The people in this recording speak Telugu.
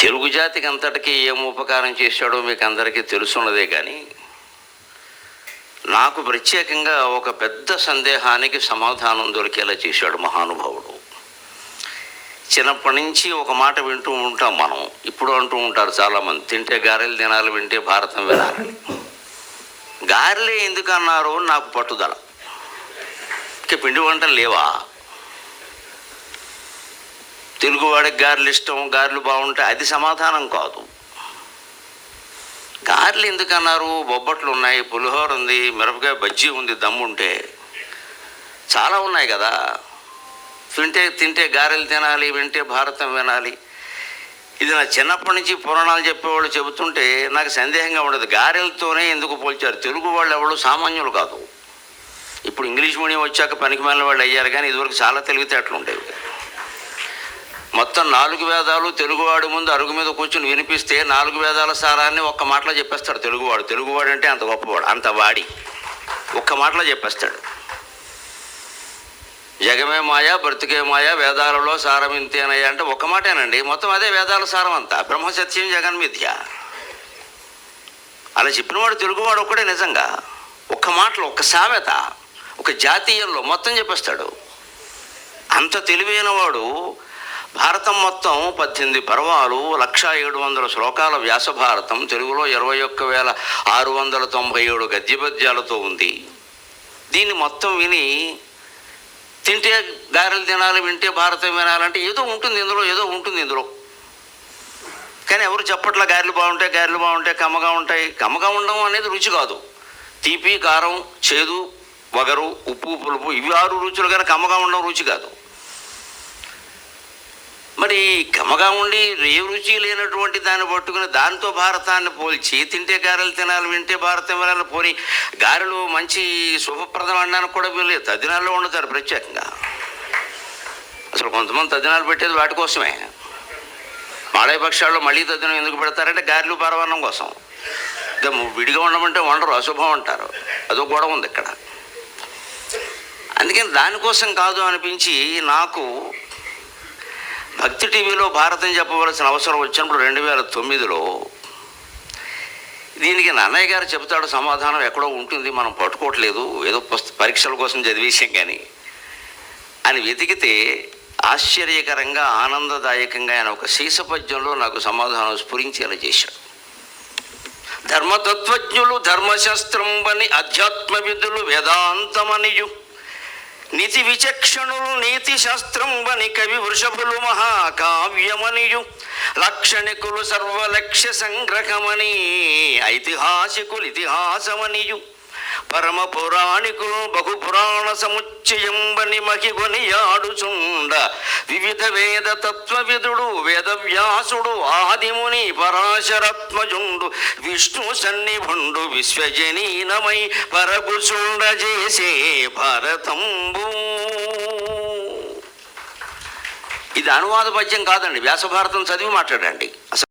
తెలుగు జాతికి అంతటికీ ఏం ఉపకారం చేశాడో మీకు అందరికీ తెలుసున్నదే కానీ నాకు ప్రత్యేకంగా ఒక పెద్ద సందేహానికి సమాధానం దొరికేలా చేశాడు మహానుభావుడు. చిన్నప్పటి నుంచి ఒక మాట వింటూ ఉంటాం మనం, ఇప్పుడు అంటూ ఉంటారు చాలామంది, తింటే గారెలు తినాలి, వింటే భారతం వినాలని. గారెలే ఎందుకు అన్నారో నాకు పట్టుదల. ఇక పిండి వంటలు లేవా? తెలుగువాడికి గారెలు ఇష్టం, గారెలు బాగుంటాయి, అది సమాధానం కాదు. గారెలు ఎందుకన్నారు? బొబ్బట్లు ఉన్నాయి, పులిహోర ఉంది, మిరపకాయ బజ్జీ ఉంది, దమ్ముంటే చాలా ఉన్నాయి కదా. తింటే గారెలు తినాలి, వింటే భారతం వినాలి. ఇది నా చిన్నప్పటి నుంచి పురాణాలు చెప్పేవాళ్ళు చెబుతుంటే నాకు సందేహంగా ఉండదు. గారెలతోనే ఎందుకు పోల్చారు? తెలుగు వాళ్ళు ఎవరు సామాన్యులు కాదు. ఇప్పుడు ఇంగ్లీష్ మీడియం వచ్చాక పనికిమాలిన వాళ్ళు అయ్యారు, కానీ ఇదివరకు చాలా తెలివితేటలు ఉండేవి. మొత్తం 4 వేదాలు తెలుగువాడి ముందు అరుగు మీద కూర్చొని వినిపిస్తే 4 వేదాల సారాన్ని ఒక్క మాటలో చెప్పేస్తాడు తెలుగువాడు. తెలుగువాడు అంటే అంత గొప్పవాడు, అంత వాడి ఒక్క మాటలో చెప్పేస్తాడు. జగమే మాయ, బ్రతుకే మాయ, వేదాలలో సారం ఇంతేనయ్యా అంటే ఒక్క మాటేనండి, మొత్తం అదే వేదాల సారం అంతా. బ్రహ్మసత్యం జగన్మిథ్య అలా చెప్పినవాడు తెలుగువాడు ఒక్కడే. నిజంగా ఒక్క మాటలో, ఒక్క సామెత, ఒక జాతీయంలో మొత్తం చెప్పేస్తాడు. అంత తెలివైన వాడు. భారతం మొత్తం 18 పర్వాలు, 1700 శ్లోకాల వ్యాసభారతం, తెలుగులో 21,697 గద్యపద్యాలతో ఉంది. దీన్ని మొత్తం విని తింటే గారెలు తినాలి, వింటే భారతం వినాలంటే ఏదో ఉంటుంది ఇందులో. కానీ ఎవరు చెప్పట్లా గారెలు బాగుంటాయి, కమ్మగా ఉంటాయి. కమ్మగా ఉండడం అనేది రుచి కాదు. తీపి, కారం, చేదు, వగరు, ఉప్పు, పులుపు, ఇవి 6 రుచులు, కానీ కమ్మగా ఉండడం రుచి కాదు. మరి కమ్మగా ఉండి ఏ రుచి లేనటువంటి దాన్ని పట్టుకుని దాంతో భారతాన్ని పోల్చి తింటే గారెలు తినాలి, వింటే భారతం వినాలి. పోని గారెలు మంచి శుభప్రదం అనడానికి కూడా వీళ్ళు తద్దినాల్లో వండుతారు ప్రత్యేకంగా. అసలు కొంతమంది తద్దినాలు పెట్టేది వాటి కోసమే. మాళయ పక్షాల్లో మళ్ళీ తద్దినం ఎందుకు పెడతారంటే గారెలు పరమాన్నం కోసం. విడిగా ఉండమంటే వండరు, అశుభం అంటారు. అదో గొడవ ఉంది ఇక్కడ. అందుకని దానికోసం కాదు అనిపించి నాకు భక్తి టీవీలో భారతం చెప్పవలసిన అవసరం వచ్చినప్పుడు 2009లో దీనికి నన్నయ్య గారు చెబుతాడు సమాధానం, ఎక్కడో ఉంటుంది, మనం పట్టుకోవట్లేదు, ఏదో పరీక్షల కోసం చదివేశాం కానీ అని వెతికితే ఆశ్చర్యకరంగా, ఆనందదాయకంగా ఆయన ఒక శీసపద్యంలో నాకు సమాధానం స్ఫురించేలా చేశాడు. ధర్మతత్వజ్ఞులు ధర్మశాస్త్రంబని, అధ్యాత్మ విధులు వేదాంతమనియు, నీతి విచక్షణులు నీతి శాస్త్రంబని, కవి వృషభులు మహాకావ్యమనియు, లాక్షణికులు సర్వలక్ష్య సంగ్రహమని, ఐతిహాసికులు ఇతిహాసమనియు, పరమ పురాణికులు బహుపురాణ సముచ్చయంబని మహిగొని యాడుచుండ, వివిధ వేద తత్వవిదుడు వేదవ్యాసుడు ఆదిముని పరాశరాత్మజుండు, విష్ణు సన్నిభుండు విశ్వజనీనమై పరగుచుండ చేసే భారతంబు. ఇది అనువాద పద్యం కాదండి, వ్యాసభారతం చదివి మాట్లాడండి.